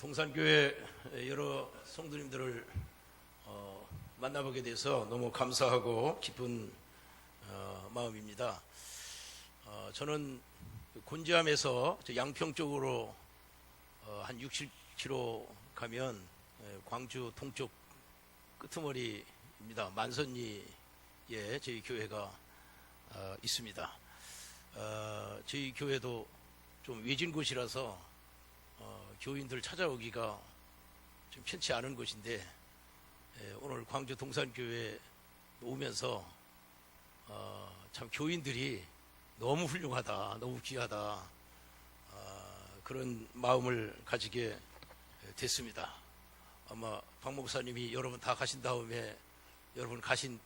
동산교회 여러 성도님들을 만나보게 돼서 너무 감사하고 기쁜 마음입니다. 저는 곤지암에서 양평 쪽으로 한 60km 가면 광주 동쪽 끄트머리입니다. 만선리에 저희 교회가 있습니다. 저희 교회도 좀 외진 곳이라서 교인들 찾아오기가 좀 편치 않은 곳인데 오늘 광주 동산교회 오면서 참 교인들이 너무 훌륭하다, 너무 귀하다, 그런 마음을 가지게 됐습니다. 아마 박 목사님이 여러분 다 가신 다음에 여러분 가신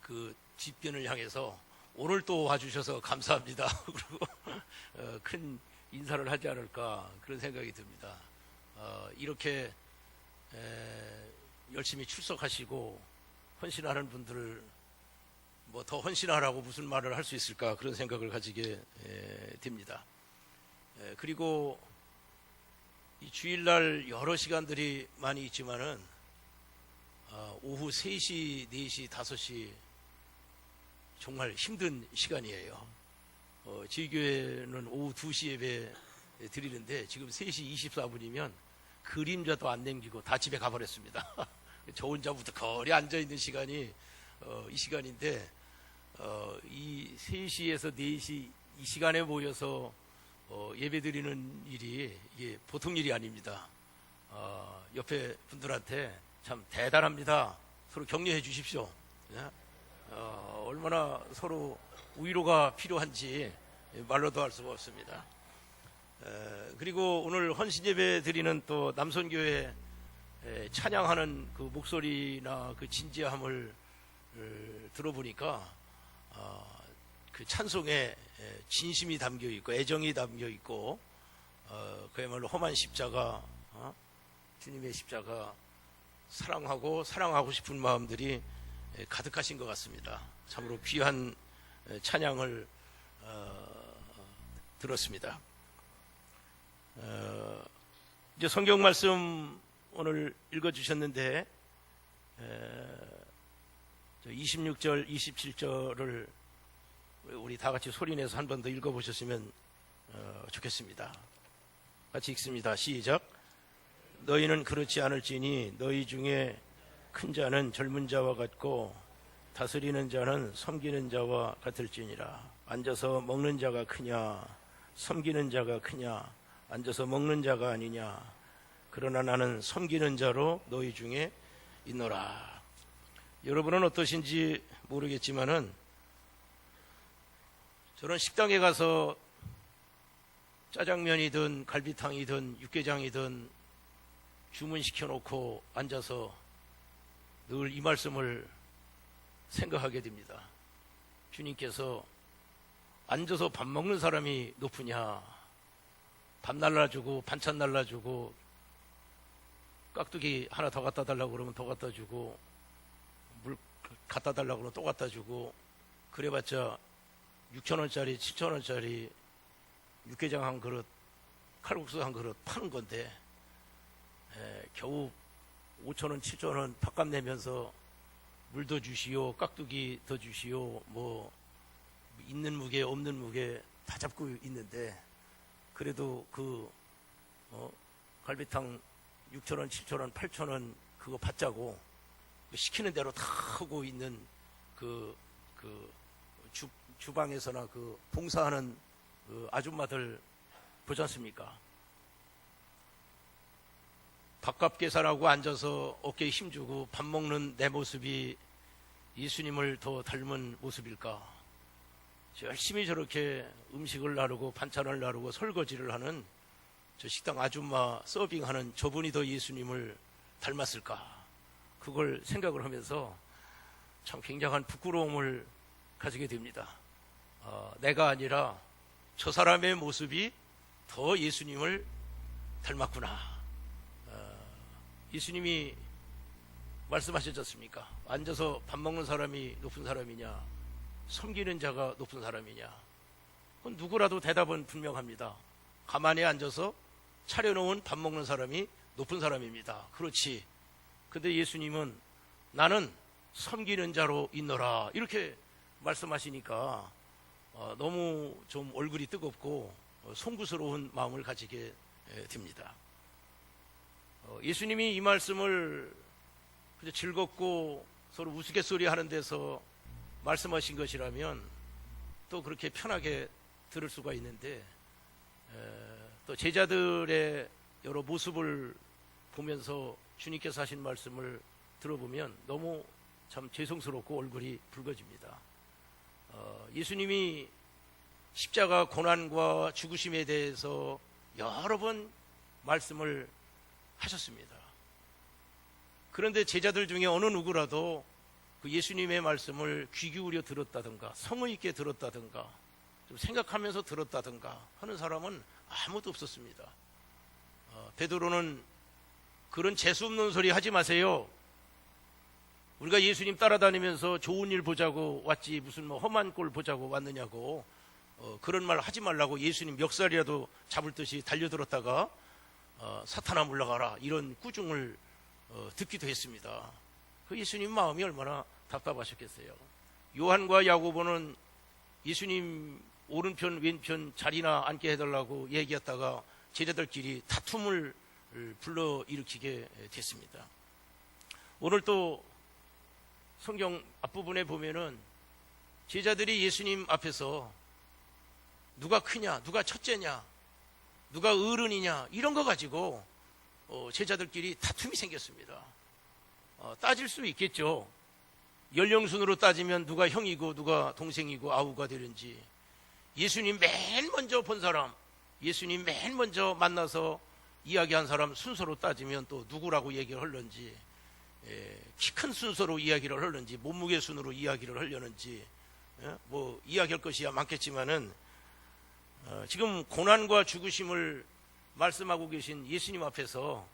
그 뒷변을 향해서 오늘 또 와주셔서 감사합니다. 그리고 큰 인사를 하지 않을까 그런 생각이 듭니다. 이렇게 열심히 출석하시고 헌신하는 분들을 뭐 더 헌신하라고 무슨 말을 할 수 있을까 그런 생각을 가지게 됩니다. 그리고 이 주일날 여러 시간들이 많이 있지만은 오후 3시, 4시, 5시 정말 힘든 시간이에요. 저희 교회는 오후 2시 예배 드리는데 지금 3시 24분이면 그림자도 안 남기고 다 집에 가버렸습니다. 저 혼자 무득거리 앉아있는 시간이 이 시간인데 이 3시에서 4시 이 시간에 모여서 예배 드리는 일이 이게 보통 일이 아닙니다. 옆에 분들한테 참 대단합니다. 서로 격려해 주십시오. 얼마나 서로 위로가 필요한지 말로도 할 수가 없습니다. 그리고 오늘 헌신 예배 드리는 또 남선교회 찬양하는 그 목소리나 그 진지함을 들어보니까 그 찬송에 진심이 담겨 있고 애정이 담겨 있고 그야말로 험한 십자가, 주님의 십자가 사랑하고 싶은 마음들이 가득하신 것 같습니다. 참으로 귀한 찬양을 들었습니다. 이제 성경 말씀 오늘 읽어주셨는데 26절, 27절을 우리 다 같이 소리내서 한 번 더 읽어보셨으면 좋겠습니다. 같이 읽습니다. 시작. 너희는 그렇지 않을지니 너희 중에 큰 자는 젊은 자와 같고 다스리는 자는 섬기는 자와 같을지니라. 앉아서 먹는 자가 크냐 섬기는 자가 크냐. 앉아서 먹는 자가 아니냐. 그러나 나는 섬기는 자로 너희 중에 있노라. 여러분은 어떠신지 모르겠지만은 저는 식당에 가서 짜장면이든 갈비탕이든 육개장이든 주문시켜놓고 앉아서 늘 이 말씀을 생각하게 됩니다. 주님께서 앉아서 밥 먹는 사람이 높으냐, 밥 날라주고 반찬 날라주고 깍두기 하나 더 갖다 달라고 그러면 더 갖다 주고 물 갖다 달라고 그러면 또 갖다 주고 그래봤자 6,000원짜리 7,000원짜리 육개장 한 그릇 칼국수 한 그릇 파는 건데 겨우 5,000원 7,000원 밥값 내면서 물 더 주시오, 깍두기 더 주시오, 뭐 있는 무게 없는 무게 다 잡고 있는데 그래도 그 갈비탕 6,000원, 7,000원, 8,000원 그거 받자고 시키는 대로 다 하고 있는 주방에서나 그 봉사하는 그 아줌마들 보지 않습니까? 밥값 계산하고 앉아서 어깨에 힘주고 밥 먹는 내 모습이 예수님을 더 닮은 모습일까? 열심히 저렇게 음식을 나르고 반찬을 나르고 설거지를 하는 저 식당 아줌마 서빙하는 저분이 더 예수님을 닮았을까? 그걸 생각을 하면서 참 굉장한 부끄러움을 가지게 됩니다. 내가 아니라 저 사람의 모습이 더 예수님을 닮았구나. 예수님이 말씀하셨지 않습니까? 앉아서 밥 먹는 사람이 높은 사람이냐, 섬기는 자가 높은 사람이냐. 그건 누구라도 대답은 분명합니다. 가만히 앉아서 차려놓은 밥 먹는 사람이 높은 사람입니다. 그렇지. 근데 예수님은 나는 섬기는 자로 있노라 이렇게 말씀하시니까 너무 좀 얼굴이 뜨겁고 송구스러운 마음을 가지게 됩니다. 예수님이 이 말씀을 즐겁고 서로 우스갯소리 하는 데서 말씀하신 것이라면 또 그렇게 편하게 들을 수가 있는데, 또 제자들의 여러 모습을 보면서 주님께서 하신 말씀을 들어보면 너무 참 죄송스럽고 얼굴이 붉어집니다. 예수님이 십자가 고난과 죽으심에 대해서 여러 번 말씀을 하셨습니다. 그런데 제자들 중에 어느 누구라도 그 예수님의 말씀을 귀 기울여 들었다든가 성의 있게 들었다든가 좀 생각하면서 들었다든가 하는 사람은 아무도 없었습니다. 베드로는 그런 재수 없는 소리 하지 마세요. 우리가 예수님 따라다니면서 좋은 일 보자고 왔지 무슨 뭐 험한 꼴 보자고 왔느냐고 그런 말 하지 말라고 예수님 멱살이라도 잡을 듯이 달려들었다가 사탄아 물러가라 이런 꾸중을 듣기도 했습니다. 그 예수님 마음이 얼마나 답답하셨겠어요. 요한과 야고보는 예수님 오른편 왼편 자리나 앉게 해달라고 얘기했다가 제자들끼리 다툼을 불러일으키게 됐습니다. 오늘 또 성경 앞부분에 보면은 제자들이 예수님 앞에서 누가 크냐, 누가 첫째냐, 누가 어른이냐 이런 거 가지고 제자들끼리 다툼이 생겼습니다. 따질 수 있겠죠. 연령순으로 따지면 누가 형이고 누가 동생이고 아우가 되는지, 예수님 맨 먼저 본 사람, 예수님 맨 먼저 만나서 이야기한 사람 순서로 따지면 또 누구라고 얘기를 하려는지, 키 큰 순서로 이야기를 하려는지, 몸무게 순으로 이야기를 하려는지, 뭐 이야기할 것이야 많겠지만은 지금 고난과 죽으심을 말씀하고 계신 예수님 앞에서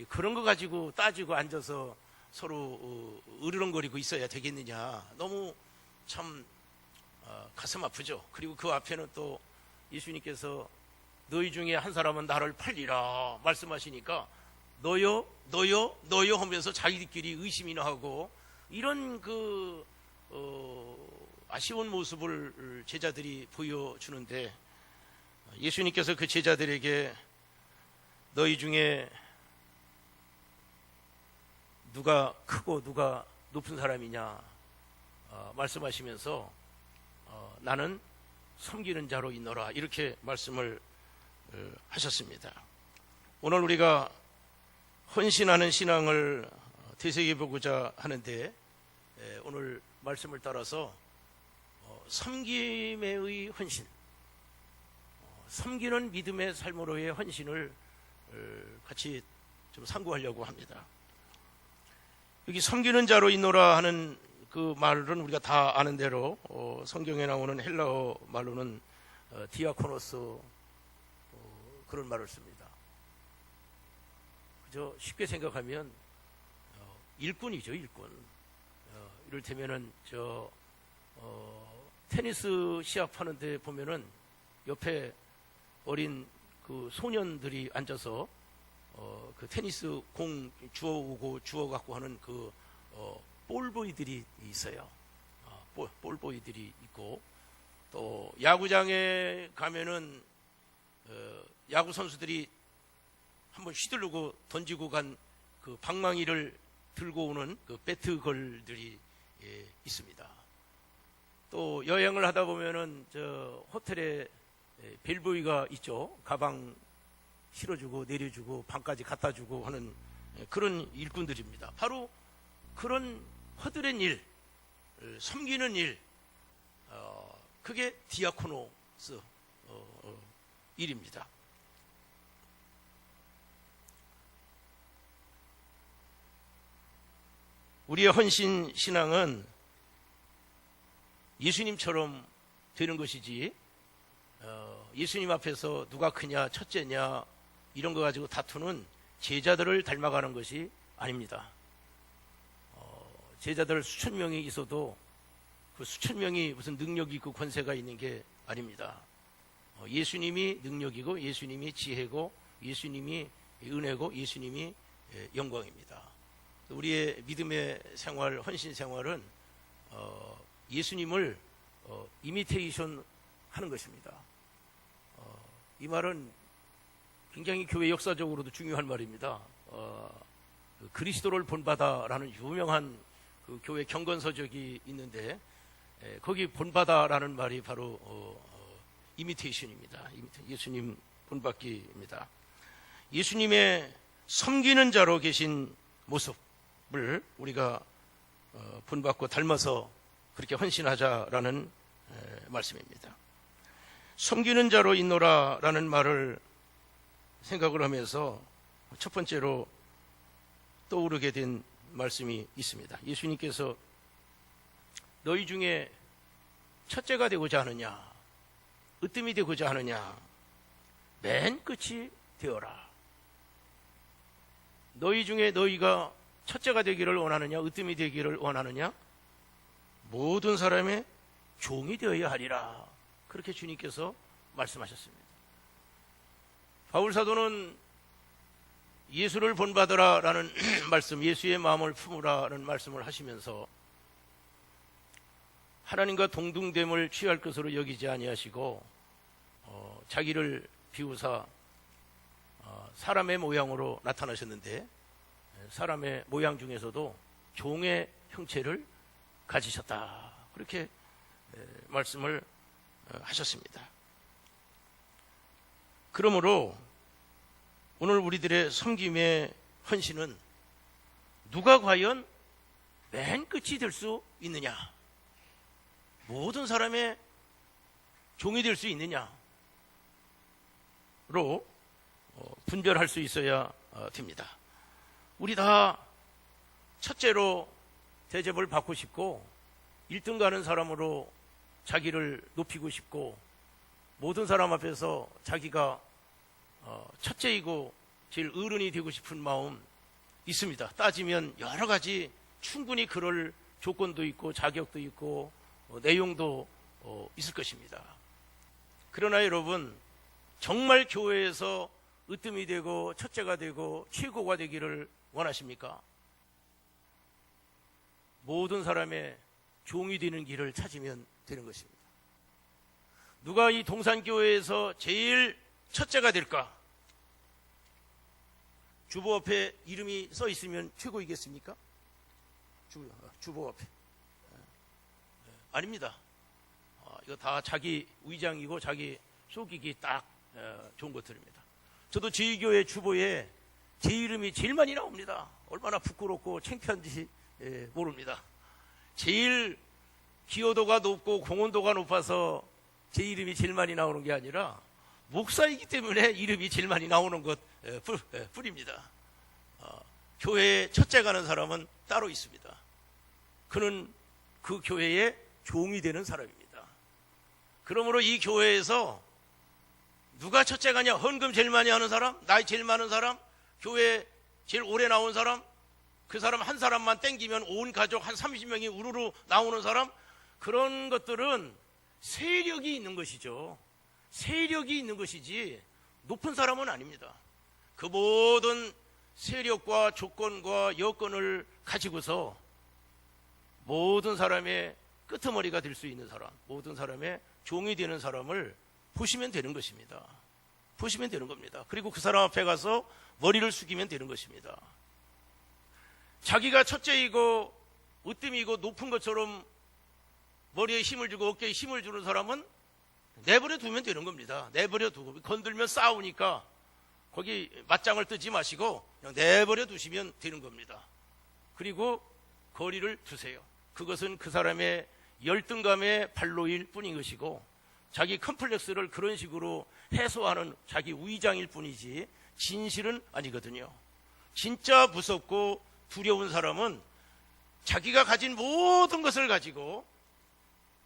그런 거 가지고 따지고 앉아서 서로 으르렁거리고 있어야 되겠느냐. 너무 참 가슴 아프죠. 그리고 그 앞에는 또 예수님께서 너희 중에 한 사람은 나를 팔리라 말씀하시니까 너요 하면서 자기들끼리 의심이나 하고 이런 그 아쉬운 모습을 제자들이 보여주는데, 예수님께서 그 제자들에게 너희 중에 누가 크고 누가 높은 사람이냐 말씀하시면서 나는 섬기는 자로 있노라 이렇게 말씀을 하셨습니다. 오늘 우리가 헌신하는 신앙을 되새겨보고자 하는데, 오늘 말씀을 따라서 섬김의 헌신, 섬기는 믿음의 삶으로의 헌신을 같이 좀 상고하려고 합니다. 여기 섬기는 자로 있노라 하는 그 말은 우리가 다 아는 대로 성경에 나오는 헬라어 말로는 디아코노스 그런 말을 씁니다. 그저 쉽게 생각하면 일꾼이죠, 일꾼. 이를테면은 테니스 시합하는데 보면은 옆에 어린 그 소년들이 앉아서 그 테니스 공 주워오고 주워갖고 하는 그 볼보이들이 있어요. 볼보이들이 있고, 또 야구장에 가면은 야구 선수들이 한번 휘두르고 던지고 간 그 방망이를 들고 오는 그 배트걸들이 있습니다. 또 여행을 하다 보면은 호텔에 벨보이가 있죠. 가방 실어주고 내려주고 방까지 갖다주고 하는 그런 일꾼들입니다. 바로 그런 허드렛 일, 섬기는 일, 그게 디아코노스 일입니다. 우리의 헌신 신앙은 예수님처럼 되는 것이지, 예수님 앞에서 누가 크냐 첫째냐 이런 거 가지고 다투는 제자들을 닮아가는 것이 아닙니다. 제자들 수천 명이 있어도 그 수천 명이 무슨 능력이 있고 권세가 있는 게 아닙니다. 예수님이 능력이고 예수님이 지혜고 예수님이 은혜고 예수님이 영광입니다. 우리의 믿음의 생활, 헌신 생활은 예수님을 이미테이션 하는 것입니다. 이 말은 굉장히 교회 역사적으로도 중요한 말입니다. 그리스도를 본받아라는 유명한 그 교회 경건서적이 있는데 거기 본받아라는 말이 바로 이미테이션입니다. 예수님 본받기입니다. 예수님의 섬기는 자로 계신 모습을 우리가 본받고 닮아서 그렇게 헌신하자라는 말씀입니다. 섬기는 자로 있노라라는 말을 생각을 하면서 첫 번째로 떠오르게 된 말씀이 있습니다. 예수님께서 너희 중에 첫째가 되고자 하느냐, 으뜸이 되고자 하느냐, 맨 끝이 되어라. 너희 중에 너희가 첫째가 되기를 원하느냐, 으뜸이 되기를 원하느냐, 모든 사람의 종이 되어야 하리라. 그렇게 주님께서 말씀하셨습니다. 바울 사도는 예수를 본받으라라는 말씀, 예수의 마음을 품으라는 말씀을 하시면서 하나님과 동등됨을 취할 것으로 여기지 아니하시고 자기를 비우사 사람의 모양으로 나타나셨는데 사람의 모양 중에서도 종의 형체를 가지셨다. 그렇게 말씀을 하셨습니다. 그러므로 오늘 우리들의 섬김의 헌신은 누가 과연 맨 끝이 될 수 있느냐, 모든 사람의 종이 될 수 있느냐로 분별할 수 있어야 됩니다. 우리 다 첫째로 대접을 받고 싶고 1등 가는 사람으로 자기를 높이고 싶고 모든 사람 앞에서 자기가 첫째이고 제일 어른이 되고 싶은 마음 있습니다. 따지면 여러 가지 충분히 그럴 조건도 있고 자격도 있고 내용도 있을 것입니다. 그러나 여러분, 정말 교회에서 으뜸이 되고 첫째가 되고 최고가 되기를 원하십니까? 모든 사람의 종이 되는 길을 찾으면 되는 것입니다. 누가 이 동산교회에서 제일 첫째가 될까? 주보 앞에 이름이 써 있으면 최고이겠습니까? 주보 앞에. 아닙니다. 이거 다 자기 위장이고 자기 속이기 딱 좋은 것들입니다. 저도 저희 교회 주보에 제 이름이 제일 많이 나옵니다. 얼마나 부끄럽고 창피한지 모릅니다. 제일 기여도가 높고 공헌도가 높아서 제 이름이 제일 많이 나오는 게 아니라 목사이기 때문에 이름이 제일 많이 나오는 것 뿐입니다. 교회에 첫째 가는 사람은 따로 있습니다. 그는 그 교회의 종이 되는 사람입니다. 그러므로 이 교회에서 누가 첫째 가냐? 헌금 제일 많이 하는 사람, 나이 제일 많은 사람, 교회 제일 오래 나온 사람, 그 사람 한 사람만 땡기면 온 가족 한 30명이 우르르 나오는 사람, 그런 것들은 세력이 있는 것이죠. 세력이 있는 것이지 높은 사람은 아닙니다. 그 모든 세력과 조건과 여건을 가지고서 모든 사람의 끄트머리가 될 수 있는 사람, 모든 사람의 종이 되는 사람을 보시면 되는 것입니다. 보시면 되는 겁니다. 그리고 그 사람 앞에 가서 머리를 숙이면 되는 것입니다. 자기가 첫째이고 으뜸이고 높은 것처럼 머리에 힘을 주고 어깨에 힘을 주는 사람은 내버려 두면 되는 겁니다. 내버려 두고 건들면 싸우니까 거기 맞짱을 뜨지 마시고 그냥 내버려 두시면 되는 겁니다. 그리고 거리를 두세요. 그것은 그 사람의 열등감의 발로일 뿐인 것이고 자기 컴플렉스를 그런 식으로 해소하는 자기 위장일 뿐이지 진실은 아니거든요. 진짜 무섭고 두려운 사람은 자기가 가진 모든 것을 가지고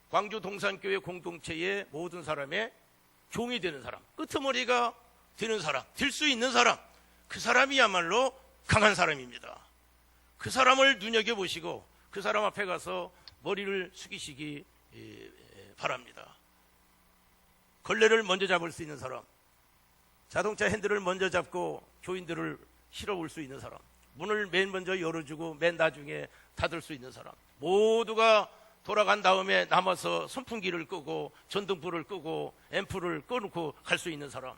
광주 동산교회 공동체의 모든 사람의 종이 되는 사람, 끄트머리가 되는 사람, 될 수 있는 사람, 그 사람이야말로 강한 사람입니다. 그 사람을 눈여겨보시고 그 사람 앞에 가서 머리를 숙이시기 바랍니다. 걸레를 먼저 잡을 수 있는 사람, 자동차 핸들을 먼저 잡고 교인들을 실어올 수 있는 사람, 문을 맨 먼저 열어주고 맨 나중에 닫을 수 있는 사람, 모두가 돌아간 다음에 남아서 선풍기를 끄고 전등불을 끄고 앰프를 꺼놓고 갈 수 있는 사람,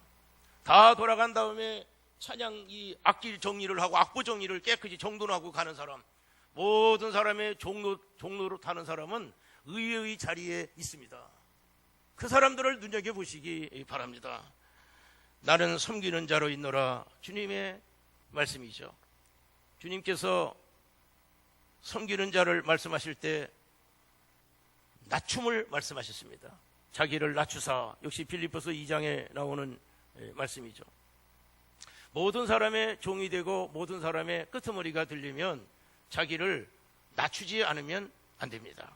다 돌아간 다음에 찬양 이 악기 정리를 하고 악보 정리를 깨끗이 정돈하고 가는 사람, 모든 사람의 종로로 타는 사람은 의의 자리에 있습니다. 그 사람들을 눈여겨보시기 바랍니다. 나는 섬기는 자로 있노라, 주님의 말씀이죠. 주님께서 섬기는 자를 말씀하실 때 낮춤을 말씀하셨습니다. 자기를 낮추사, 역시 빌립보서 2장에 나오는 말씀이죠. 모든 사람의 종이 되고 모든 사람의 끄트머리가 들리면 자기를 낮추지 않으면 안 됩니다.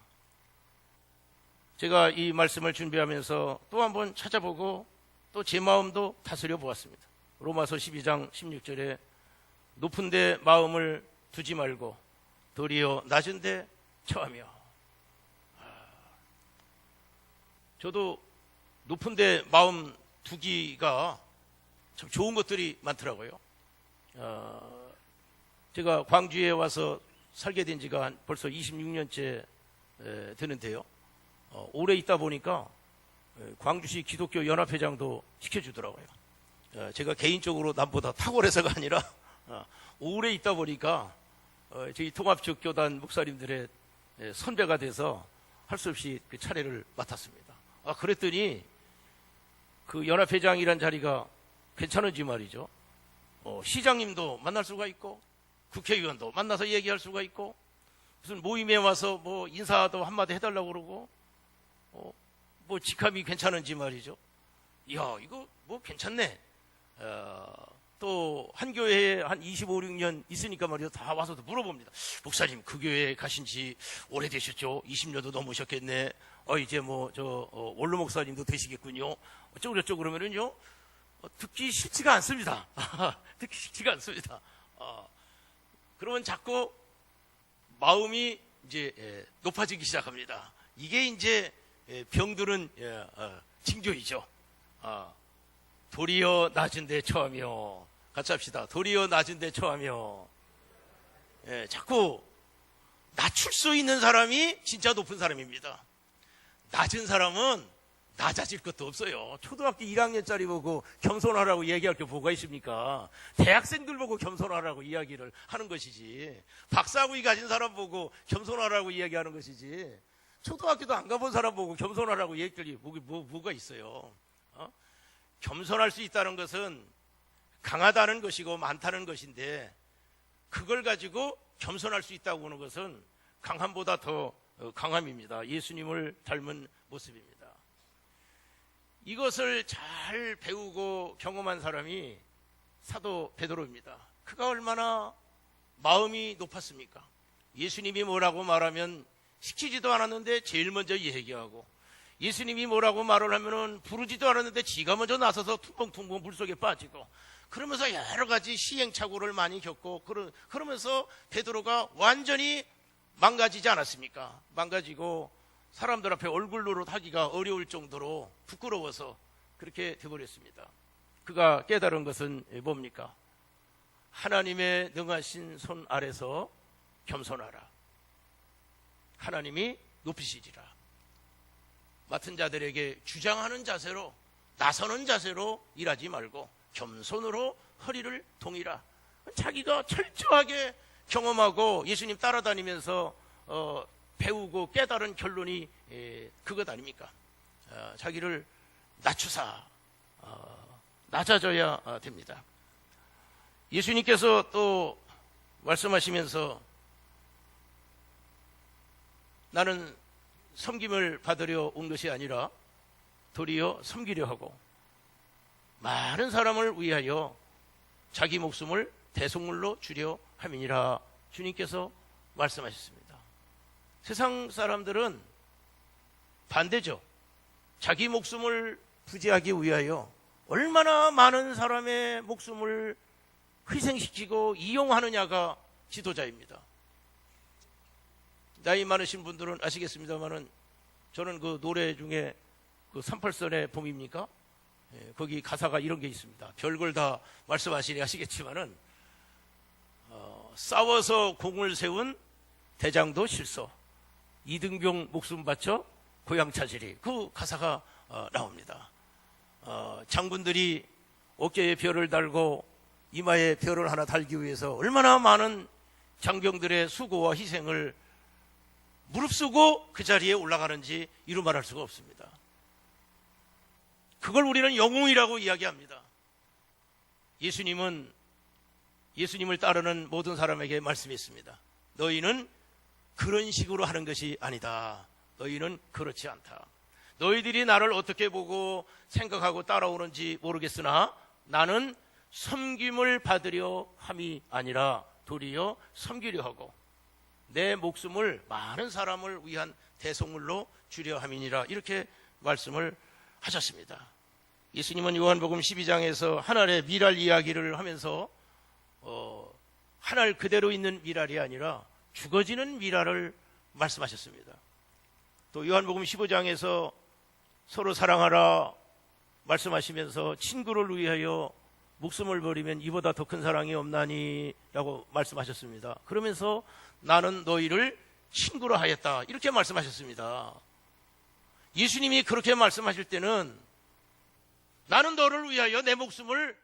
제가 이 말씀을 준비하면서 또 한번 찾아보고 또 제 마음도 다스려 보았습니다. 로마서 12장 16절에 높은 데 마음을 두지 말고 도리어 낮은 데 처하며. 저도 높은 데 마음 두기가 참 좋은 것들이 많더라고요. 제가 광주에 와서 살게 된 지가 벌써 26년째 되는데요. 오래 있다 보니까 광주시 기독교 연합회장도 시켜주더라고요. 제가 개인적으로 남보다 탁월해서가 아니라 오래 있다 보니까 저희 통합적 교단 목사님들의 선배가 돼서 할 수 없이 그 차례를 맡았습니다. 그랬더니 그 연합회장이란 자리가 괜찮은지 말이죠. 시장님도 만날 수가 있고 국회의원도 만나서 얘기할 수가 있고 무슨 모임에 와서 뭐 인사도 한마디 해달라고 그러고 뭐 직함이 괜찮은지 말이죠. 이야, 이거 뭐 괜찮네. 또 한 교회에 한 25, 6년 있으니까 말이죠. 다 와서 물어봅니다. 목사님, 그 교회에 가신 지 오래되셨죠? 20년도 넘으셨겠네. 이제 원로 목사님도 되시겠군요. 어쩌고저쩌고 그러면은요, 듣기 쉽지가 않습니다. 듣기 쉽지가 않습니다. 그러면 자꾸 마음이 이제 높아지기 시작합니다. 이게 이제 병드는 징조이죠. 도리어 낮은 데 처하며. 같이 합시다. 도리어 낮은 데 처하며. 자꾸 낮출 수 있는 사람이 진짜 높은 사람입니다. 낮은 사람은 낮아질 것도 없어요. 초등학교 1학년짜리 보고 겸손하라고 얘기할 게 뭐가 있습니까? 대학생들 보고 겸손하라고 이야기를 하는 것이지, 박사학위 가진 사람 보고 겸손하라고 이야기하는 것이지, 초등학교도 안 가본 사람 보고 겸손하라고 얘기할 게 뭐가 있어요. 겸손할 수 있다는 것은 강하다는 것이고 많다는 것인데, 그걸 가지고 겸손할 수 있다고 하는 것은 강함보다 더 강함입니다. 예수님을 닮은 모습입니다. 이것을 잘 배우고 경험한 사람이 사도 베드로입니다. 그가 얼마나 마음이 높았습니까? 예수님이 뭐라고 말하면 시키지도 않았는데 제일 먼저 얘기하고, 예수님이 뭐라고 말을 하면은 부르지도 않았는데 지가 먼저 나서서 퉁벙퉁벙 물속에 빠지고, 그러면서 여러 가지 시행착오를 많이 겪고, 그러면서 베드로가 완전히 망가지지 않았습니까? 망가지고 사람들 앞에 얼굴 노릇하기가 어려울 정도로 부끄러워서 그렇게 돼버렸습니다. 그가 깨달은 것은 뭡니까? 하나님의 능하신 손 아래서 겸손하라. 하나님이 높이시리라. 맡은 자들에게 주장하는 자세로, 나서는 자세로 일하지 말고 겸손으로 허리를 동이라. 자기가 철저하게 경험하고 예수님 따라다니면서 배우고 깨달은 결론이 그것 아닙니까? 자기를 낮추사, 낮아져야 됩니다. 예수님께서 또 말씀하시면서 나는 섬김을 받으려 온 것이 아니라 도리어 섬기려 하고 많은 사람을 위하여 자기 목숨을 대속물로 주려 함이니라. 주님께서 말씀하셨습니다. 세상 사람들은 반대죠. 자기 목숨을 부지하기 위하여 얼마나 많은 사람의 목숨을 희생시키고 이용하느냐가 지도자입니다. 나이 많으신 분들은 아시겠습니다만은 저는 그 노래 중에 그 38선의 봄입니까? 거기 가사가 이런 게 있습니다. 별걸 다 말씀하시니 하시겠지만은 싸워서 공을 세운 대장도 실소, 이등병 목숨 바쳐 고향 찾으리, 그 가사가 나옵니다. 장군들이 어깨에 별을 달고 이마에 별을 하나 달기 위해서 얼마나 많은 장병들의 수고와 희생을 무릅쓰고 그 자리에 올라가는지 이루 말할 수가 없습니다. 그걸 우리는 영웅이라고 이야기합니다. 예수님을 따르는 모든 사람에게 말씀했습니다. 너희는 그런 식으로 하는 것이 아니다. 너희는 그렇지 않다. 너희들이 나를 어떻게 보고 생각하고 따라오는지 모르겠으나 나는 섬김을 받으려 함이 아니라 도리어 섬기려 하고 내 목숨을 많은 사람을 위한 대속물로 주려 함이니라, 이렇게 말씀을 하셨습니다. 예수님은 요한복음 12장에서 하늘의 미랄 이야기를 하면서 하늘 그대로 있는 미랄이 아니라 죽어지는 미랄을 말씀하셨습니다. 또 요한복음 15장에서 서로 사랑하라 말씀하시면서 친구를 위하여 목숨을 버리면 이보다 더 큰 사랑이 없나니 라고 말씀하셨습니다. 그러면서 나는 너희를 친구로 하였다, 이렇게 말씀하셨습니다. 예수님이 그렇게 말씀하실 때는 나는 너를 위하여 내 목숨을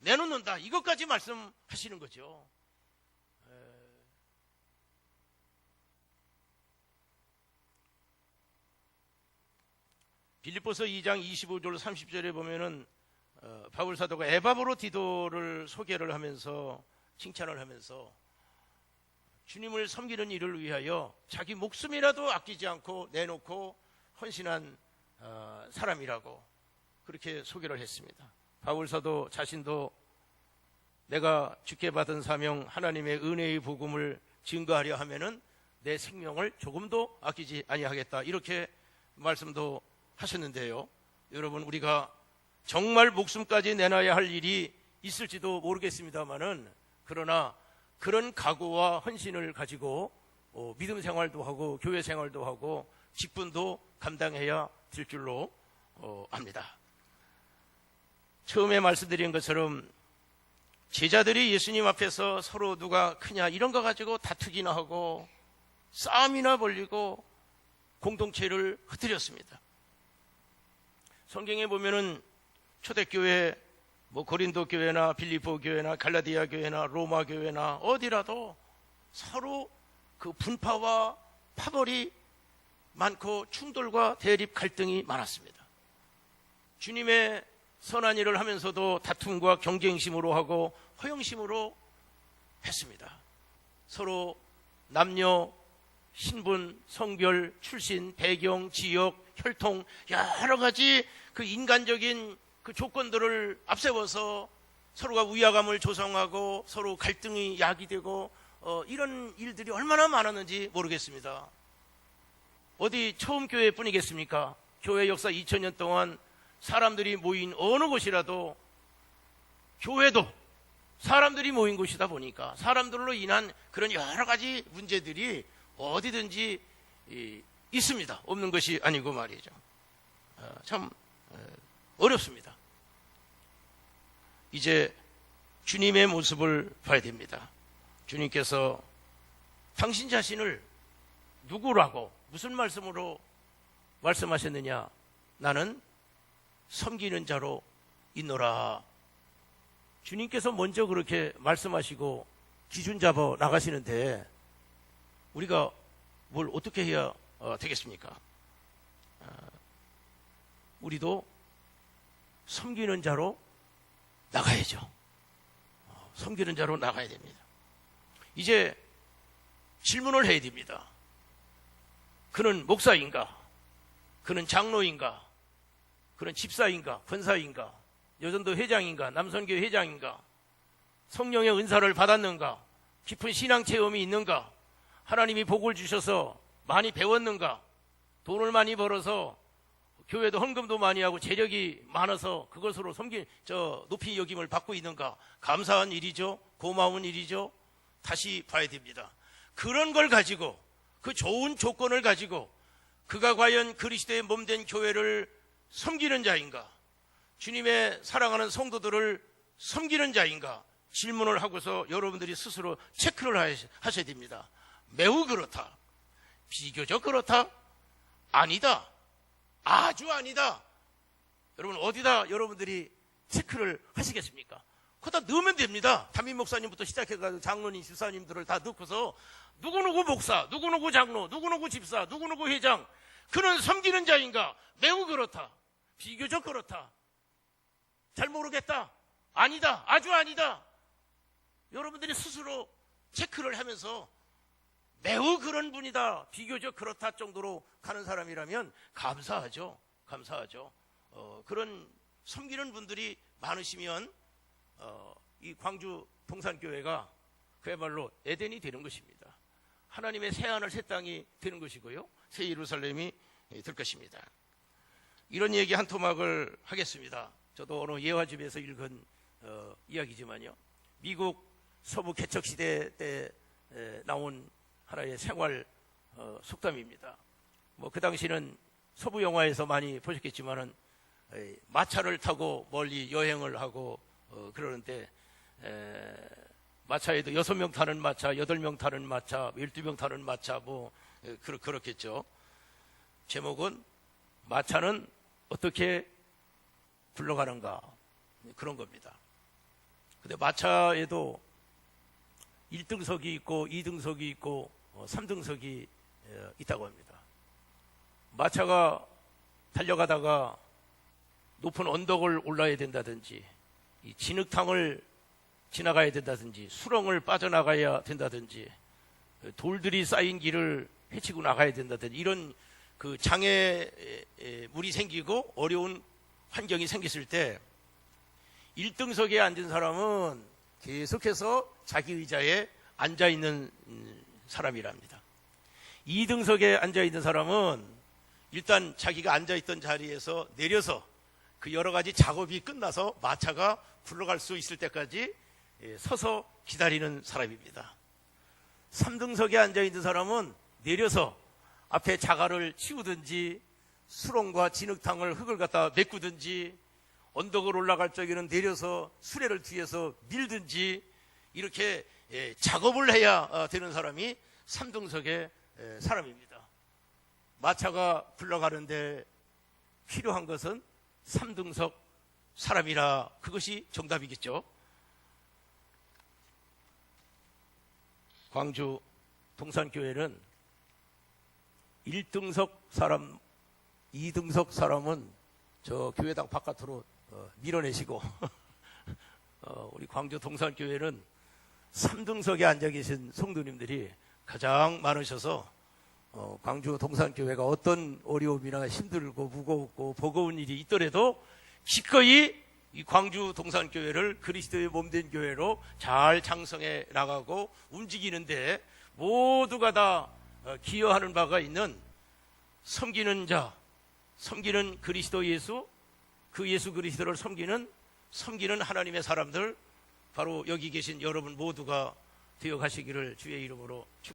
내놓는다, 이것까지 말씀하시는 거죠. 빌립보서 2장 25절 30절에 보면은 바울 사도가 에바브로디도를 소개를 하면서 칭찬을 하면서 주님을 섬기는 일을 위하여 자기 목숨이라도 아끼지 않고 내놓고 헌신한 사람이라고 그렇게 소개를 했습니다. 바울 사도 자신도 내가 주께 받은 사명 하나님의 은혜의 복음을 증거하려 하면은 내 생명을 조금도 아끼지 아니하겠다, 이렇게 말씀도 하셨는데요. 여러분, 우리가 정말 목숨까지 내놔야 할 일이 있을지도 모르겠습니다만은, 그러나 그런 각오와 헌신을 가지고 믿음 생활도 하고 교회 생활도 하고 직분도 감당해야 될 줄로 압니다. 처음에 말씀드린 것처럼 제자들이 예수님 앞에서 서로 누가 크냐 이런 거 가지고 다투기나 하고 싸움이나 벌리고 공동체를 흩뜨렸습니다. 성경에 보면은 초대교회, 고린도 교회나 빌립보 교회나 갈라디아 교회나 로마 교회나 어디라도 서로 그 분파와 파벌이 많고 충돌과 대립 갈등이 많았습니다. 주님의 선한 일을 하면서도 다툼과 경쟁심으로 하고 허영심으로 했습니다. 서로 남녀, 신분, 성별, 출신, 배경, 지역, 혈통, 여러 가지 그 인간적인 그 조건들을 앞세워서 서로가 위화감을 조성하고 서로 갈등이 야기되고 이런 일들이 얼마나 많았는지 모르겠습니다. 어디 처음 교회뿐이겠습니까? 교회 역사 2000년 동안 사람들이 모인 어느 곳이라도 교회도 사람들이 모인 곳이다 보니까 사람들로 인한 그런 여러 가지 문제들이 어디든지 있습니다. 없는 것이 아니고 말이죠. 참 어렵습니다. 이제 주님의 모습을 봐야 됩니다. 주님께서 당신 자신을 누구라고 무슨 말씀으로 말씀하셨느냐? 나는 섬기는 자로 있노라. 주님께서 먼저 그렇게 말씀하시고 기준 잡아 나가시는데 우리가 뭘 어떻게 해야 되겠습니까? 우리도 섬기는 자로 나가야죠. 섬기는 자로 나가야 됩니다. 이제 질문을 해야 됩니다. 그는 목사인가? 그는 장로인가? 그는 집사인가? 권사인가? 여전도 회장인가? 남선교 회장인가? 성령의 은사를 받았는가? 깊은 신앙 체험이 있는가? 하나님이 복을 주셔서 많이 배웠는가? 돈을 많이 벌어서 교회도 헌금도 많이 하고 재력이 많아서 그것으로 높이 여김을 받고 있는가? 감사한 일이죠. 고마운 일이죠. 다시 봐야 됩니다. 그런 걸 가지고, 그 좋은 조건을 가지고 그가 과연 그리스도의 몸된 교회를 섬기는 자인가? 주님의 사랑하는 성도들을 섬기는 자인가 질문을 하고서 여러분들이 스스로 체크를 하셔야 됩니다. 매우 그렇다. 비교적 그렇다. 아니다. 아주 아니다. 여러분 어디다 여러분들이 체크를 하시겠습니까? 거기다 넣으면 됩니다. 담임 목사님부터 시작해가지고 장로님, 집사님들을 다 넣고서 누구누구 목사, 누구누구 장로, 누구누구 집사, 누구누구 회장, 그는 섬기는 자인가? 매우 그렇다. 비교적 그렇다. 잘 모르겠다. 아니다. 아주 아니다. 여러분들이 스스로 체크를 하면서 매우 그런 분이다. 비교적 그렇다 정도로 가는 사람이라면 감사하죠. 감사하죠. 그런 섬기는 분들이 많으시면 이 광주 동산교회가 그야말로 에덴이 되는 것입니다. 하나님의 새하늘 새 땅이 되는 것이고요. 새 예루살렘이 될 것입니다. 이런 얘기 한 토막을 하겠습니다. 저도 어느 예화집에서 읽은 이야기지만요. 미국 서부 개척시대 때 나온 하나의 생활 속담입니다. 뭐 그 당시는 서부 영화에서 많이 보셨겠지만은 마차를 타고 멀리 여행을 하고 그러는데 마차에도 6명 타는 마차, 8명 타는 마차, 12명 타는 마차 뭐 그렇겠죠. 제목은 마차는 어떻게 굴러가는가 그런 겁니다. 근데 마차에도 1등석이 있고 2등석이 있고 3등석이 있다고 합니다. 마차가 달려가다가 높은 언덕을 올라야 된다든지 이 진흙탕을 지나가야 된다든지 수렁을 빠져나가야 된다든지 돌들이 쌓인 길을 헤치고 나가야 된다든지 이런 그 장애물이 생기고 어려운 환경이 생겼을 때 1등석에 앉은 사람은 계속해서 자기 의자에 앉아있는 사람이랍니다. 2등석에 앉아있는 사람은 일단 자기가 앉아있던 자리에서 내려서 그 여러 가지 작업이 끝나서 마차가 굴러갈 수 있을 때까지 서서 기다리는 사람입니다. 3등석에 앉아있는 사람은 내려서 앞에 자갈을 치우든지 수렁과 진흙탕을 흙을 갖다 메꾸든지 언덕을 올라갈 적에는 내려서 수레를 뒤에서 밀든지 이렇게 작업을 해야 되는 사람이 3등석의 사람입니다. 마차가 굴러가는데 필요한 것은 3등석 사람이라 그것이 정답이겠죠. 광주 동산교회는 1등석 사람, 2등석 사람은 저 교회당 바깥으로 밀어내시고 우리 광주 동산교회는 3등석에 앉아 계신 성도님들이 가장 많으셔서 광주 동산교회가 어떤 어려움이나 힘들고 무겁고 버거운 일이 있더라도 기꺼이 이 광주 동산교회를 그리스도의 몸된 교회로 잘 장성해 나가고 움직이는데 모두가 다 기여하는 바가 있는 섬기는 자, 섬기는 그리스도 예수, 그 예수 그리스도를 섬기는 하나님의 사람들, 바로 여기 계신 여러분 모두가 되어 가시기를 주의 이름으로 축복합니다.